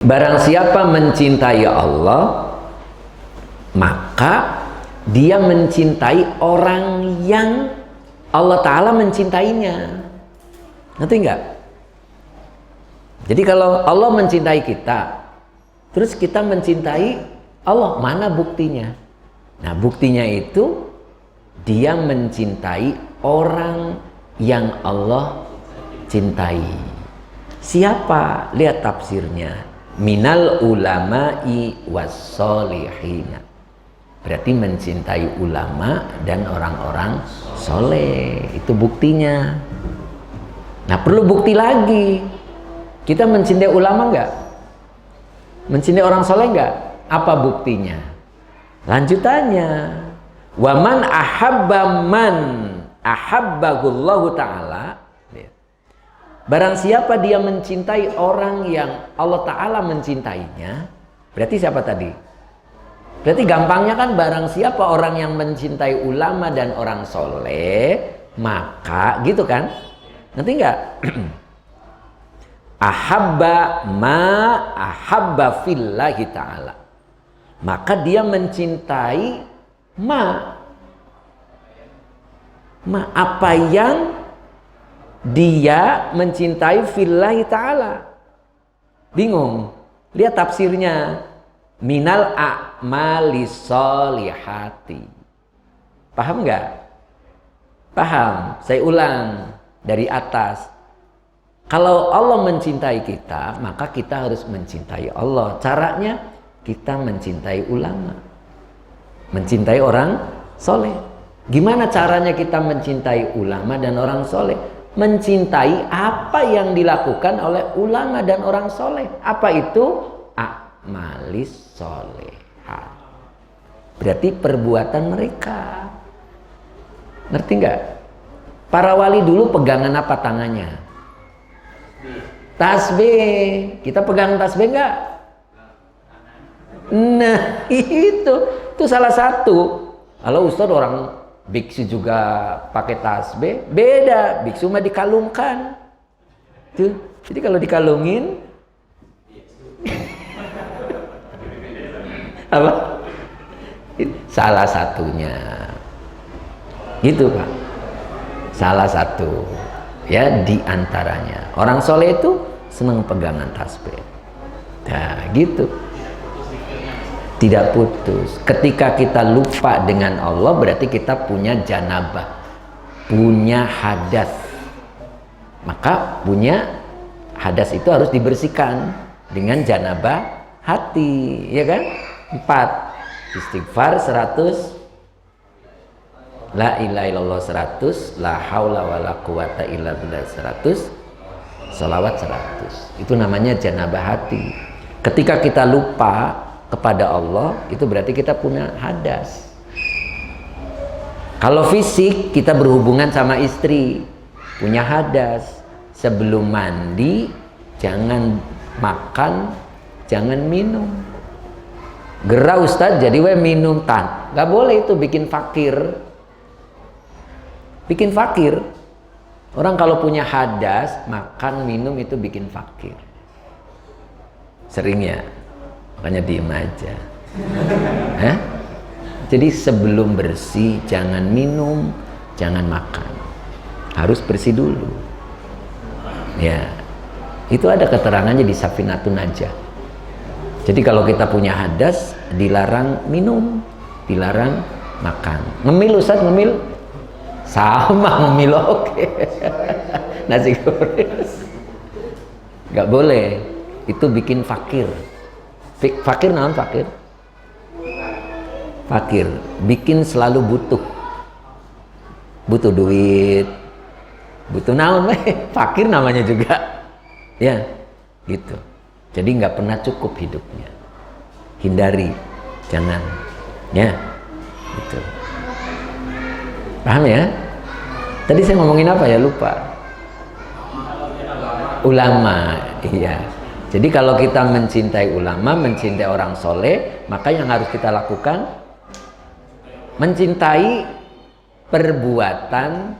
Barang siapa mencintai Allah, maka dia mencintai orang yang Allah Ta'ala mencintainya. Ngerti nggak? Jadi kalau Allah mencintai kita, terus kita mencintai Allah, mana buktinya? Nah, buktinya itu dia mencintai orang yang Allah cintai. Siapa? Lihat tafsirnya. Minal ulama'i wassolihina. Berarti mencintai ulama dan orang-orang soleh. Itu buktinya. Nah, perlu bukti lagi. Kita mencintai ulama enggak? Mencintai orang soleh enggak? Apa buktinya? Lanjutannya. Waman ahabba man ahabbahullahu ta'ala. Barang siapa dia mencintai orang yang Allah Ta'ala mencintainya, berarti siapa tadi? Berarti gampangnya kan, barang siapa orang yang mencintai ulama dan orang soleh, maka gitu kan? Ngerti nggak? Ahabba ma ahabba fillahi ta'ala. Maka dia mencintai apa yang dia mencintai fillahi ta'ala. Bingung? Lihat tafsirnya. Minal a'mali sholihati. Paham nggak? Paham? Saya ulang dari atas. Kalau Allah mencintai kita, maka kita harus mencintai Allah. Caranya kita mencintai ulama, mencintai orang soleh. Gimana caranya kita mencintai ulama dan orang soleh? Mencintai apa yang dilakukan oleh ulama dan orang soleh. Apa itu? A'malis solehah. Berarti perbuatan mereka. Ngerti nggak? Para wali dulu pegangan apa tangannya? Tasbih. Kita pegang tasbih nggak? Nah, itu salah satu. Kalau Ustadz orang biksu juga pakai tasbih, beda. Biksu mah dikalungkan. Tuh. Jadi kalau dikalungin apa? Salah satunya. Gitu, Pak. Salah satu. Ya, di antaranya. Orang soleh itu senang pegangan tasbih. Nah, gitu. Tidak putus. Ketika kita lupa dengan Allah, berarti kita punya janabah, punya hadas. Maka punya hadas itu harus dibersihkan dengan janabah hati, ya kan? 4. Istighfar 100, la ilaha illallah 100, la haula wala quwata illa billah 100, sholawat 100. Itu namanya janabah hati. Ketika kita lupa kepada Allah, itu berarti kita punya hadas. Kalau fisik, kita berhubungan sama istri, punya hadas. Sebelum mandi, jangan makan, jangan minum. Gerah Ustadz, jadi we minum tan. Gak boleh, itu bikin fakir. Bikin fakir. Orang kalau punya hadas, makan, minum itu bikin fakir. Seringnya. Makanya diem aja. Jadi sebelum bersih jangan minum, jangan makan, harus bersih dulu. Ya, itu ada keterangannya di Safinatun Najah. Jadi kalau kita punya hadas, dilarang minum, dilarang makan. Ngemil Ustaz, ngemil sama ngemil, oke. Nasi goreng nggak boleh, itu bikin fakir. Fakir naon fakir? Fakir, bikin selalu butuh. Butuh duit. Butuh naon fakir namanya juga. Ya, gitu. Jadi nggak pernah cukup hidupnya. Hindari, jangan. Ya, gitu. Paham ya? Tadi saya ngomongin apa ya, lupa. Ulama, iya. Jadi kalau kita mencintai ulama, mencintai orang soleh, maka yang harus kita lakukan mencintai perbuatan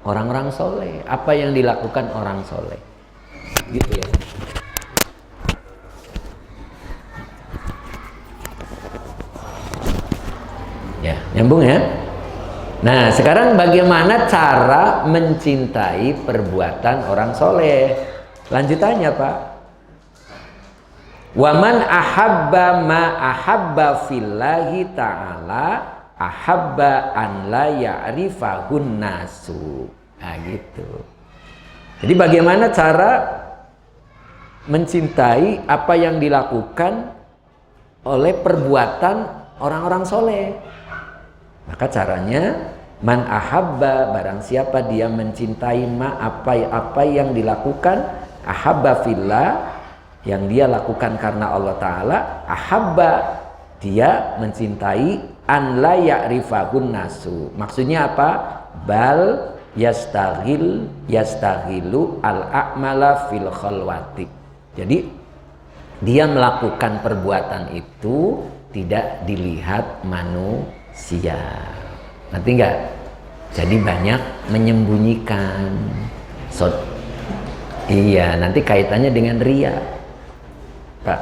orang-orang soleh. Apa yang dilakukan orang soleh, gitu ya. Ya, nyambung ya. Nah, sekarang bagaimana cara mencintai perbuatan orang soleh? Lanjutannya, Pak. Waman ahabba ma ahabba fillahi ta'ala ahabba an la ya'rifahun nasu. Nah, gitu. Jadi bagaimana cara mencintai apa yang dilakukan oleh perbuatan orang-orang soleh? Maka caranya man ahabba, barang siapa dia mencintai ma apa yang dilakukan ahabba fillah, yang dia lakukan karena Allah Ta'ala, ahabba, dia mencintai an la ya'rifahun nasu. Maksudnya apa? Bal yastaghilu al-a'mala fil khalwati. Jadi dia melakukan perbuatan itu tidak dilihat manusia. Nanti enggak? Jadi banyak menyembunyikan. Iya, nanti kaitannya dengan ria. Pak,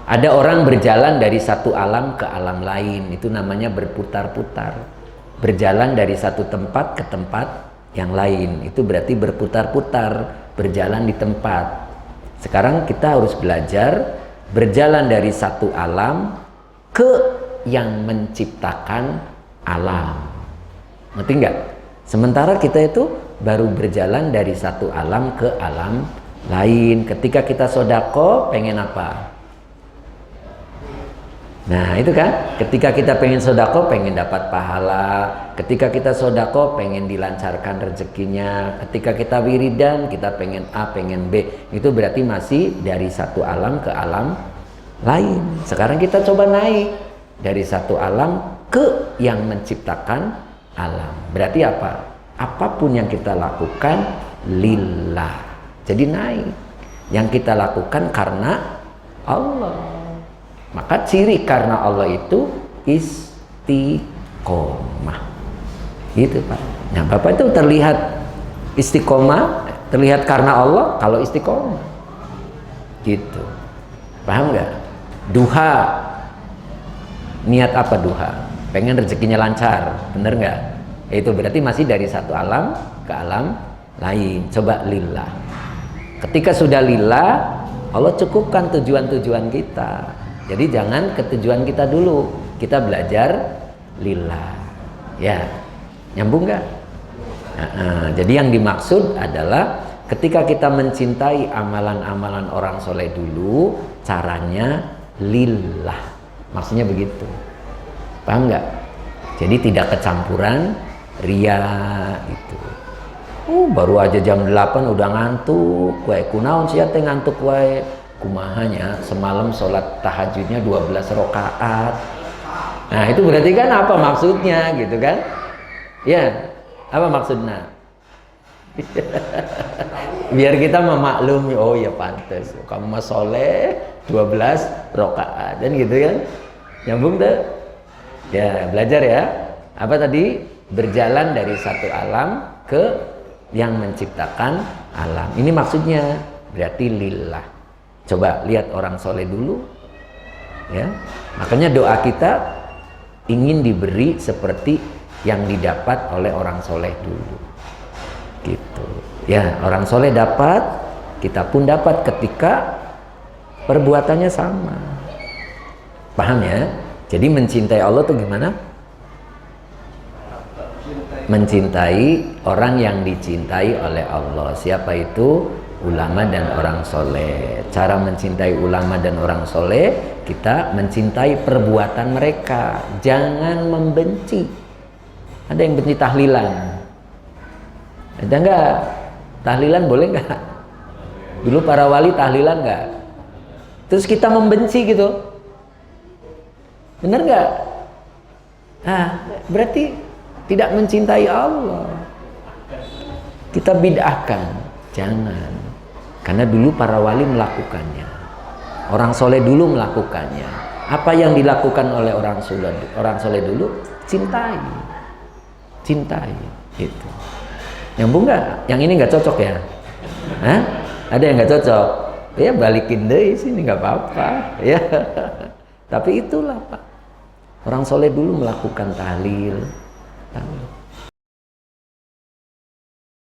ada orang berjalan dari satu alam ke alam lain, itu namanya berputar-putar. Berjalan dari satu tempat ke tempat yang lain, itu berarti berputar-putar, berjalan di tempat. Sekarang kita harus belajar berjalan dari satu alam ke yang menciptakan alam. Ngerti enggak? Sementara kita itu baru berjalan dari satu alam ke alam lain. Ketika kita sodako, pengen apa? Nah itu kan, ketika kita pengen sodako, pengen dapat pahala. Ketika kita sodako, pengen dilancarkan rezekinya. Ketika kita wiridan, kita pengen A, pengen B. Itu berarti masih dari satu alam ke alam lain. Sekarang kita coba naik dari satu alam ke yang menciptakan alam. Berarti apa? Apapun yang kita lakukan lillah. Jadi naik. Yang kita lakukan karena Allah. Maka ciri karena Allah itu istiqomah. Gitu, Pak. Nah, Bapak itu terlihat istiqomah, terlihat karena Allah kalau istiqomah. Gitu. Paham nggak? Duha. Niat apa duha? Pengen rezekinya lancar, bener nggak? Itu berarti masih dari satu alam ke alam lain. Coba lillah. Ketika sudah lillah, Allah cukupkan tujuan-tujuan kita. Jadi jangan ke tujuan kita dulu, kita belajar lillah. Ya, nyambung nggak? Jadi yang dimaksud adalah ketika kita mencintai amalan-amalan orang soleh dulu, caranya lillah. Maksudnya begitu. Paham nggak? Jadi tidak kecampuran ria itu. Baru aja jam 8 udah ngantuk. Wae kunaon sia teh ngantuk wae. Kumahanya semalam sholat tahajudnya 12 rakaat. Nah itu berarti kan apa maksudnya gitu kan? Ya, apa maksudnya? Biar kita memaklumi, oh ya pantas kamu mah soleh 12 rakaat dan gitu kan? Nyambung tuh? Ya belajar ya. Apa tadi? Berjalan dari satu alam ke yang menciptakan alam. Ini maksudnya berarti lillah. Coba lihat orang soleh dulu, ya. Makanya doa kita ingin diberi seperti yang didapat oleh orang soleh dulu, gitu. Ya, orang soleh dapat, kita pun dapat ketika perbuatannya sama. Paham ya? Jadi mencintai Allah tuh gimana? Mencintai orang yang dicintai oleh Allah. Siapa itu? Ulama dan orang soleh. Cara mencintai ulama dan orang soleh, kita mencintai perbuatan mereka, jangan membenci. Ada yang benci tahlilan? Ada enggak? Tahlilan boleh enggak? Dulu para wali tahlilan enggak? Terus kita membenci gitu, bener enggak? Berarti tidak mencintai Allah. Kita bid'ahkan, jangan. Karena dulu para wali melakukannya, orang soleh dulu melakukannya. Apa yang dilakukan oleh orang soleh dulu, cintai, gitu. Nyambung nggak? Yang ini nggak cocok ya? Ada yang nggak cocok? Ya balikin deh sini nggak apa-apa. Ya, tapi itulah Pak. Orang soleh dulu melakukan tahlil,